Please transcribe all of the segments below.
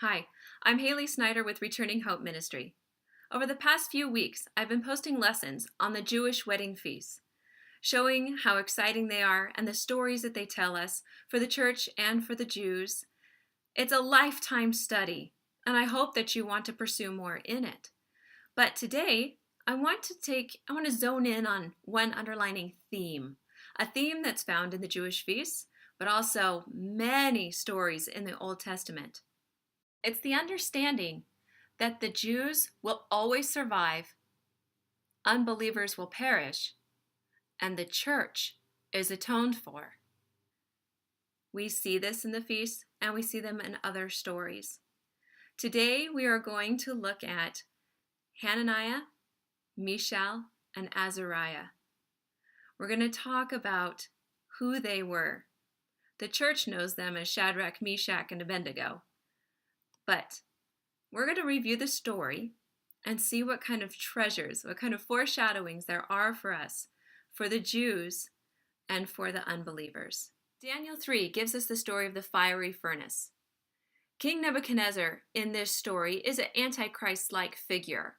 Hi, I'm Haley Snyder with Returning Hope Ministry. Over the past few weeks, I've been posting lessons on the Jewish wedding feasts, showing how exciting they are and the stories that they tell us for the church and for the Jews. It's a lifetime study, and I hope that you want to pursue more in it. But today, I want to zone in on one underlining theme, a theme that's found in the Jewish feasts, but also many stories in the Old Testament. It's the understanding that the Jews will always survive, unbelievers will perish, and the church is atoned for. We see this in the feasts, and we see them in other stories. Today, we are going to look at Hananiah, Mishael, and Azariah. We're going to talk about who they were. The church knows them as Shadrach, Meshach, and Abednego. But we're going to review the story and see what kind of treasures, what kind of foreshadowings there are for us, for the Jews and for the unbelievers. Daniel 3 gives us the story of the fiery furnace. King Nebuchadnezzar in this story is an antichrist-like figure,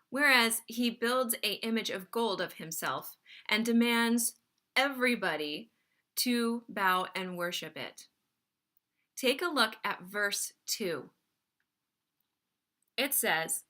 whereas he builds an image of gold of himself and demands everybody to bow and worship it. Take a look at verse 2. It says,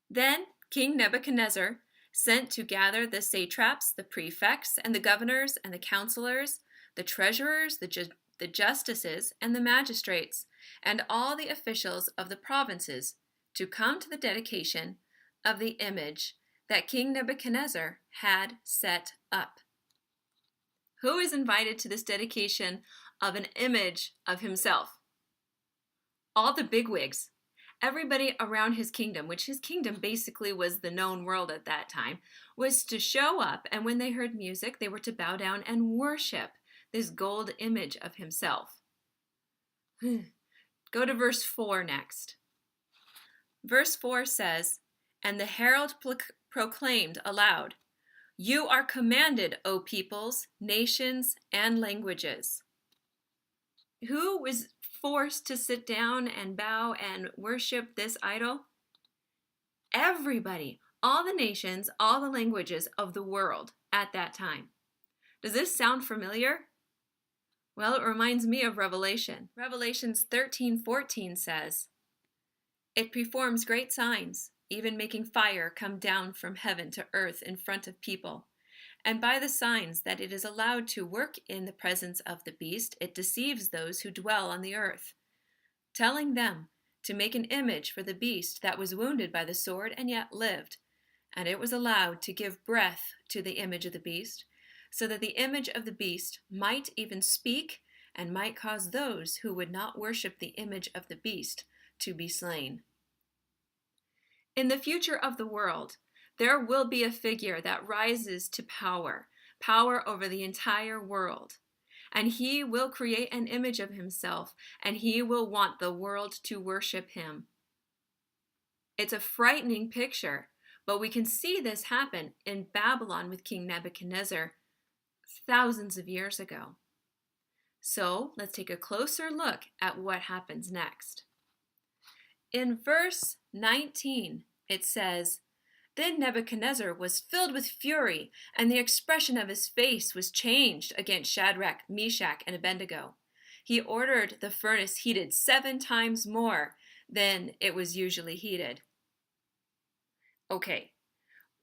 "Then King Nebuchadnezzar sent to gather the satraps, the prefects, and the governors, and the counselors, the treasurers, the justices, and the magistrates, and all the officials of the provinces to come to the dedication of the image that King Nebuchadnezzar had set up." Who is invited to this dedication of an image of himself? All the bigwigs. Everybody around his kingdom, which his kingdom basically was the known world at that time, was to show up, and when they heard music, they were to bow down and worship this gold image of himself. Go to verse 4 next. Verse 4 says, "And the herald proclaimed aloud, 'You are commanded, O peoples, nations, and languages.'" Who was forced to sit down and bow and worship this idol? Everybody, all the nations, all the languages of the world at that time. Does this sound familiar? Well, it reminds me of Revelation. Revelations 13:14 says, "It performs great signs, even making fire come down from heaven to earth in front of people. And by the signs that it is allowed to work in the presence of the beast, it deceives those who dwell on the earth, telling them to make an image for the beast that was wounded by the sword and yet lived. And it was allowed to give breath to the image of the beast, so that the image of the beast might even speak and might cause those who would not worship the image of the beast to be slain." In the future of the world, there will be a figure that rises to power over the entire world. And he will create an image of himself, and he will want the world to worship him. It's a frightening picture, but we can see this happen in Babylon with King Nebuchadnezzar thousands of years ago. So let's take a closer look at what happens next. In verse 19, it says, "Then Nebuchadnezzar was filled with fury, and the expression of his face was changed against Shadrach, Meshach, and Abednego. He ordered the furnace heated 7 times more than it was usually heated." Okay,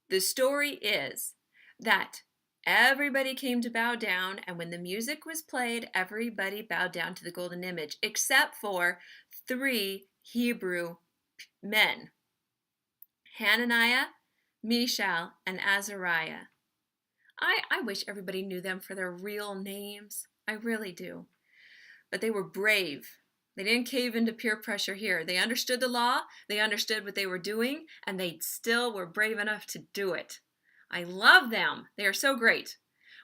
the story is that everybody came to bow down, and when the music was played, everybody bowed down to the golden image, except for 3 Hebrew men, Hananiah, Mishael, and Azariah. I wish everybody knew them for their real names. I really do. But they were brave. They didn't cave into peer pressure here. They understood the law, they understood what they were doing, and they still were brave enough to do it. I love them. They are so great.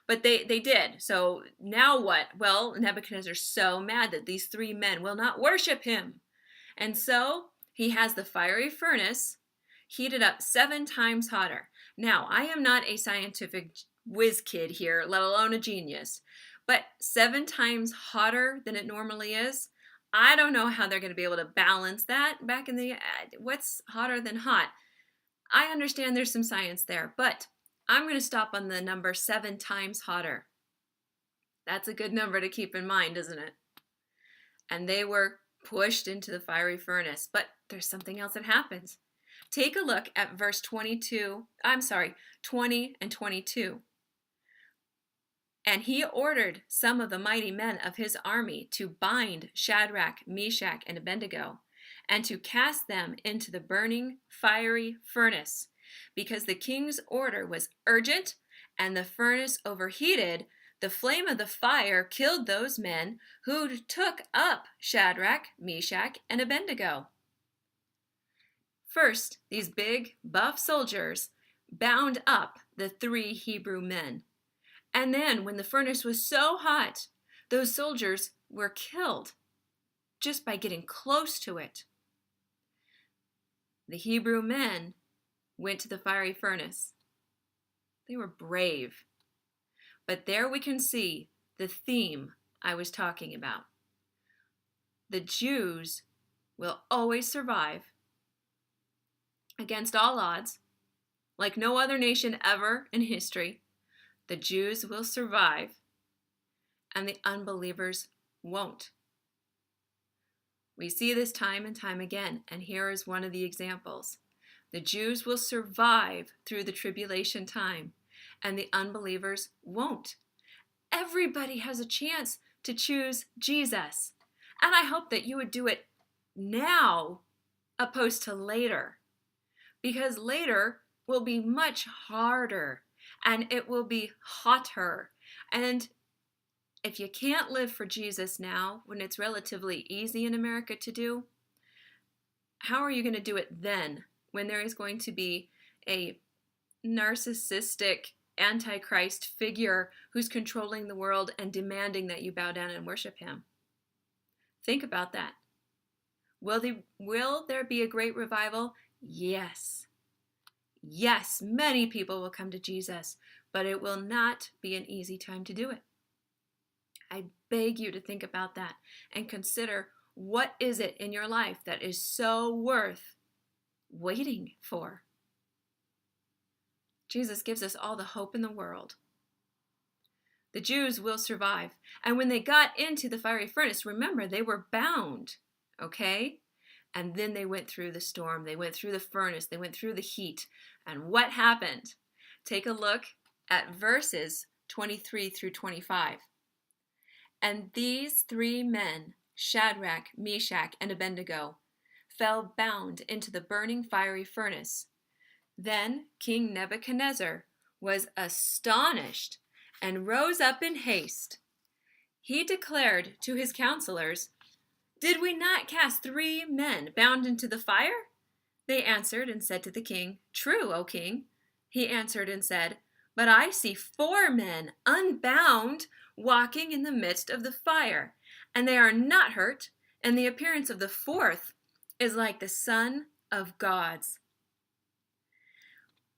But they did. So now what? Well, Nebuchadnezzar's so mad that these 3 men will not worship him. And so he has the fiery furnace heated up 7 times hotter. Now, I am not a scientific whiz kid here, let alone a genius, but 7 times hotter than it normally is, I don't know how they're going to be able to balance that back in the, what's hotter than hot? I understand there's some science there, but I'm going to stop on the number 7 times hotter. That's a good number to keep in mind, isn't it? And they were pushed into the fiery furnace. But there's something else that happens. Take a look at verse 20 and 22. And he ordered some of the mighty men of his army to bind Shadrach, Meshach, and Abednego, and to cast them into the burning fiery furnace, because the king's order was urgent, and the furnace overheated. The flame of the fire killed those men who took up Shadrach, Meshach, and Abednego. First, these big, buff soldiers bound up the 3 Hebrew men. And then, when the furnace was so hot, those soldiers were killed just by getting close to it. The Hebrew men went to the fiery furnace. They were brave. But there we can see the theme I was talking about. The Jews will always survive against all odds, like no other nation ever in history. The Jews will survive, and the unbelievers won't. We see this time and time again, and here is one of the examples. The Jews will survive through the tribulation time, and the unbelievers won't. Everybody has a chance to choose Jesus, and I hope that you would do it now opposed to later, because later will be much harder. And it will be hotter. And if you can't live for Jesus now, when it's relatively easy in America to do, how are you going to do it then, when there is going to be a narcissistic antichrist figure who's controlling the world and demanding that you bow down and worship him? Think about that. Will there be a great revival? Yes. Yes, many people will come to Jesus, but it will not be an easy time to do it. I beg you to think about that and consider, what is it in your life that is so worth waiting for? Jesus gives us all the hope in the world. The Jews will survive. And when they got into the fiery furnace, remember, they were bound, okay? And then they went through the storm. They went through the furnace. They went through the heat. And what happened? Take a look at verses 23 through 25. And these 3 men, Shadrach, Meshach, and Abednego, fell bound into the burning fiery furnace. Then King Nebuchadnezzar was astonished and rose up in haste. He declared to his counselors, "Did we not cast 3 men bound into the fire?" They answered and said to the king, "True, O king." He answered and said, "But I see 4 men unbound walking in the midst of the fire, and they are not hurt, and the appearance of the 4th is like the Son of God's."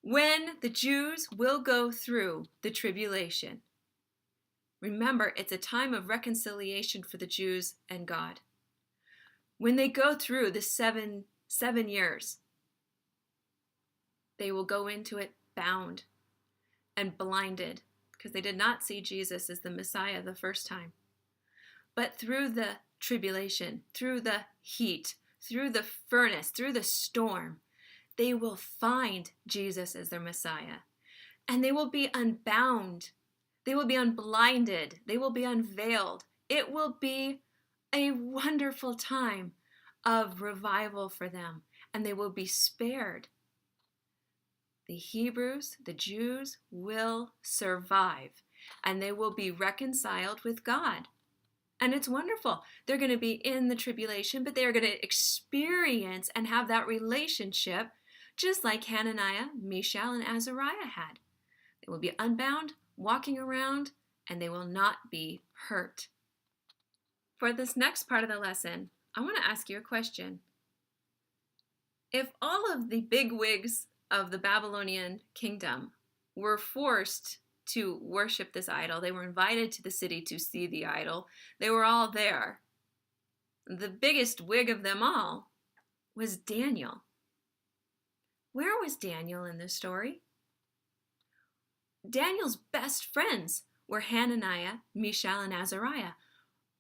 When the Jews will go through the tribulation, remember, it's a time of reconciliation for the Jews and God. When they go through the seven years, they will go into it bound and blinded, because they did not see Jesus as the Messiah the first time. But through the tribulation, through the heat, through the furnace, through the storm, they will find Jesus as their Messiah. And they will be unbound. They will be unblinded. They will be unveiled. It will be a wonderful time of revival for them, and they will be spared. The Hebrews, the Jews, will survive, and they will be reconciled with God. And it's wonderful. They're going to be in the tribulation, but they are going to experience and have that relationship just like Hananiah, Mishael, and Azariah had. They will be unbound, walking around, and they will not be hurt. For this next part of the lesson, I want to ask you a question. If all of the bigwigs of the Babylonian kingdom were forced to worship this idol, they were invited to the city to see the idol, they were all there, The biggest wig of them all was Daniel. Where was Daniel in this story? Daniel's best friends were Hananiah, Mishael, and Azariah.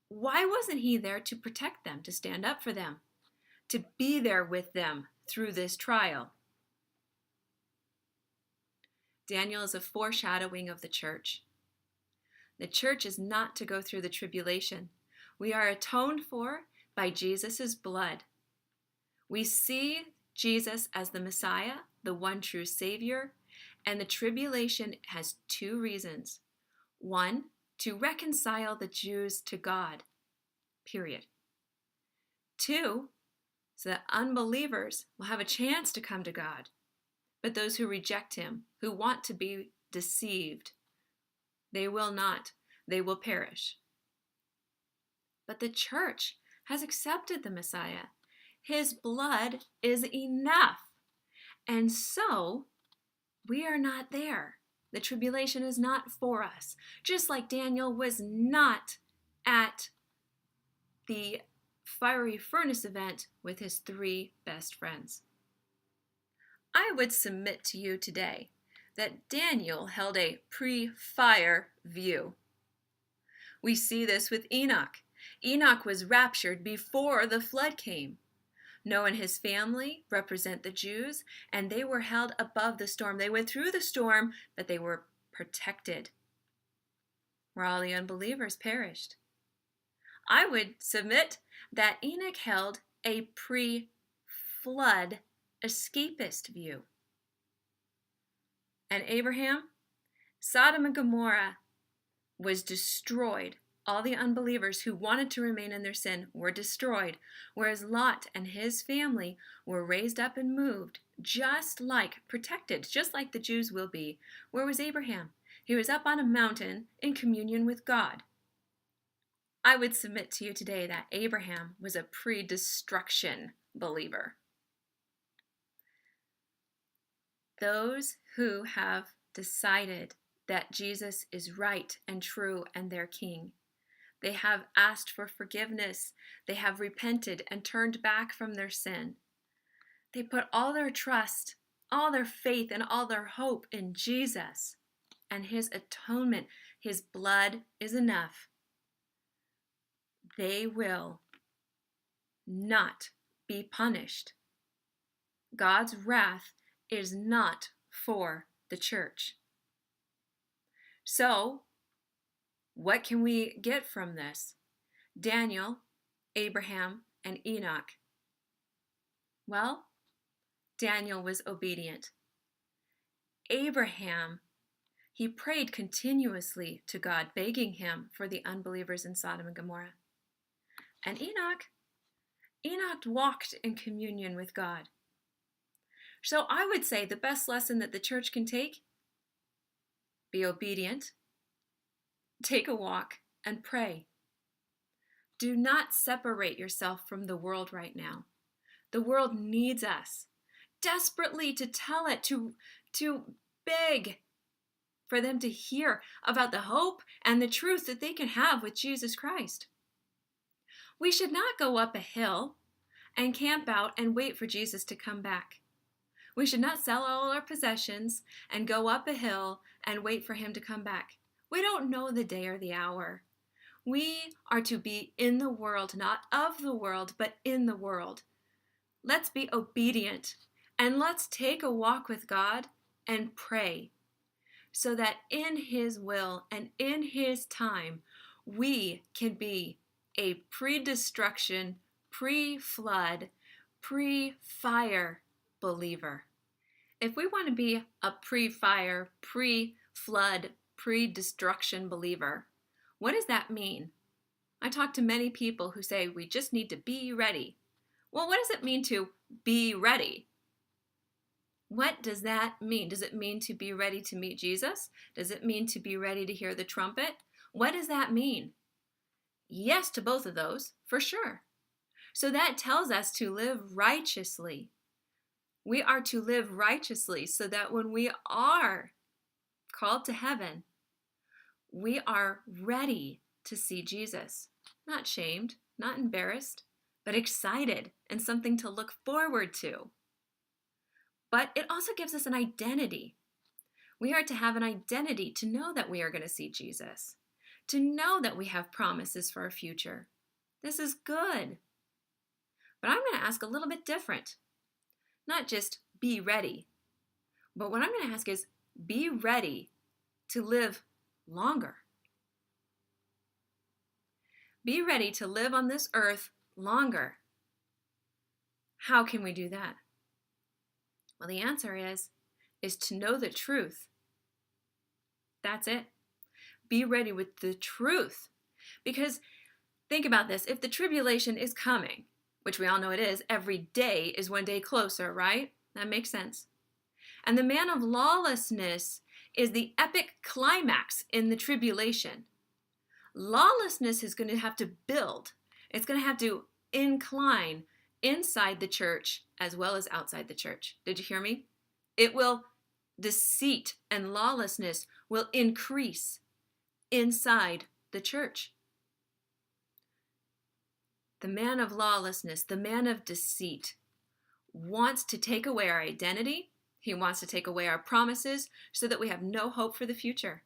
Why wasn't he there to protect them, to stand up for them, to be there with them through this trial? Daniel is a foreshadowing of the church. The church is not to go through the tribulation. We are atoned for by Jesus' blood. We see Jesus as the Messiah, the one true Savior, and the tribulation has two reasons. One, to reconcile the Jews to God, period. Two, so that unbelievers will have a chance to come to God. But those who reject him, who want to be deceived, they will not. They will perish. But the church has accepted the Messiah. His blood is enough. And so, we are not there. The tribulation is not for us. Just like Daniel was not at the fiery furnace event with his three best friends. I would submit to you today that Daniel held a pre-fire view. We see this with Enoch. Enoch was raptured before the flood came. Noah and his family represent the Jews, and they were held above the storm. They went through the storm, but they were protected, where all the unbelievers perished. I would submit that Enoch held a pre-flood escapist view. And Abraham, Sodom and Gomorrah was destroyed. All the unbelievers who wanted to remain in their sin were destroyed, whereas Lot and his family were raised up and moved, protected, just like the Jews will be. Where was Abraham? He was up on a mountain in communion with God. I would submit to you today that Abraham was a pre-destruction believer. Those who have decided that Jesus is right and true and their king, they have asked for forgiveness. They have repented and turned back from their sin. They put all their trust, all their faith, and all their hope in Jesus and his atonement. His blood is enough. They will not be punished. God's wrath is not for the church. So, what can we get from this? Daniel, Abraham, and Enoch. Well, Daniel was obedient. Abraham, he prayed continuously to God, begging him for the unbelievers in Sodom and Gomorrah. And Enoch walked in communion with God. So I would say the best lesson that the church can take, be obedient, take a walk, and pray. Do not separate yourself from the world right now. The world needs us desperately to tell it, to beg for them to hear about the hope and the truth that they can have with Jesus Christ. We should not go up a hill and camp out and wait for Jesus to come back. We should not sell all our possessions and go up a hill and wait for him to come back. We don't know the day or the hour. We are to be in the world, not of the world, but in the world. Let's be obedient and let's take a walk with God and pray so that in his will and in his time, we can be a pre-destruction, pre-flood, pre-fire believer. If we want to be a pre-fire, pre-flood, pre-destruction believer, what does that mean? I talk to many people who say we just need to be ready. Well, what does it mean to be ready? What does that mean? Does it mean to be ready to meet Jesus? Does it mean to be ready to hear the trumpet? What does that mean? Yes to both of those, for sure. So that tells us to live righteously. We are to live righteously so that when we are called to heaven, we are ready to see Jesus. Not shamed, not embarrassed, but excited and something to look forward to. But it also gives us an identity. We are to have an identity to know that we are going to see Jesus, to know that we have promises for our future. This is good. But I'm going to ask a little bit different. Not just be ready, but what I'm going to ask is be ready to live longer. Be ready to live on this earth longer. How can we do that? Well, the answer is to know the truth. That's it. Be ready with the truth. Because think about this. If the tribulation is coming, which we all know it is, every day is one day closer, right? That makes sense. And the man of lawlessness is the epic climax in the tribulation. Lawlessness is going to have to build. It's going to have to incline inside the church as well as outside the church. Did you hear me? Deceit and lawlessness will increase inside the church. The man of lawlessness, the man of deceit, wants to take away our identity. He wants to take away our promises so that we have no hope for the future.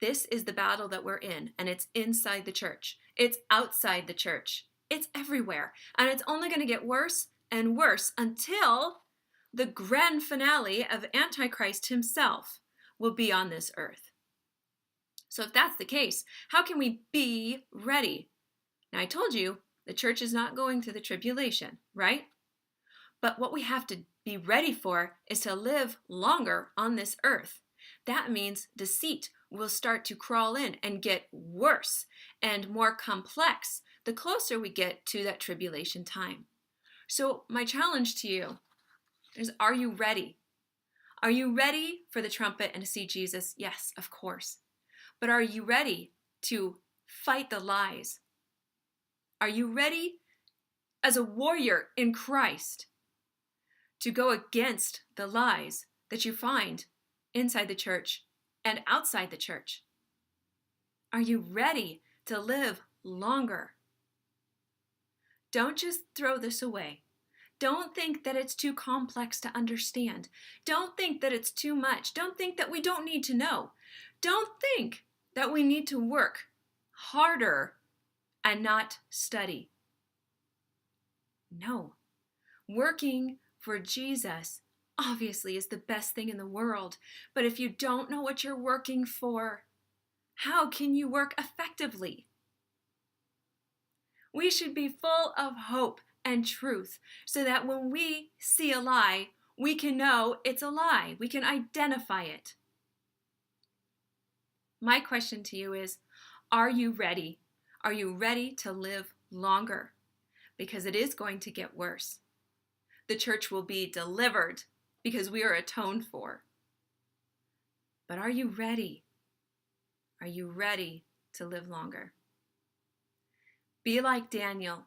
This is the battle that we're in, and it's inside the church. It's outside the church. It's everywhere, and it's only going to get worse and worse until the grand finale of Antichrist himself will be on this earth. So if that's the case, how can we be ready? Now, I told you the church is not going through the tribulation, right? But what we have to be ready for is to live longer on this earth. That means deceit will start to crawl in and get worse and more complex the closer we get to that tribulation time. So my challenge to you is, are you ready? Are you ready for the trumpet and to see Jesus? Yes, of course. But are you ready to fight the lies? Are you ready as a warrior in Christ to go against the lies that you find inside the church and outside the church? Are you ready to live longer? Don't just throw this away. Don't think that it's too complex to understand. Don't think that it's too much. Don't think that we don't need to know. Don't think that we need to work harder and not study. No. Working for Jesus obviously is the best thing in the world. But if you don't know what you're working for, how can you work effectively? We should be full of hope and truth so that when we see a lie, we can know it's a lie. We can identify it. My question to you is, are you ready? Are you ready to live longer? Because it is going to get worse. The church will be delivered because we are atoned for. But are you ready? Are you ready to live longer? Be like Daniel,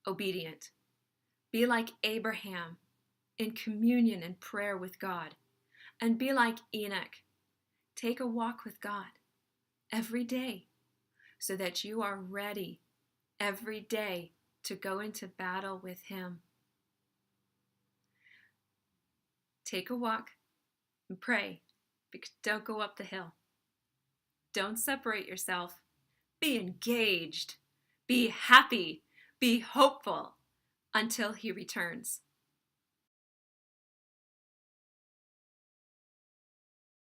obedient. Be like Abraham, in communion and prayer with God. And be like Enoch. Take a walk with God every day so that you are ready every day to go into battle with Him. Take a walk and pray, because don't go up the hill. Don't separate yourself. Be engaged. Be happy. Be hopeful until He returns.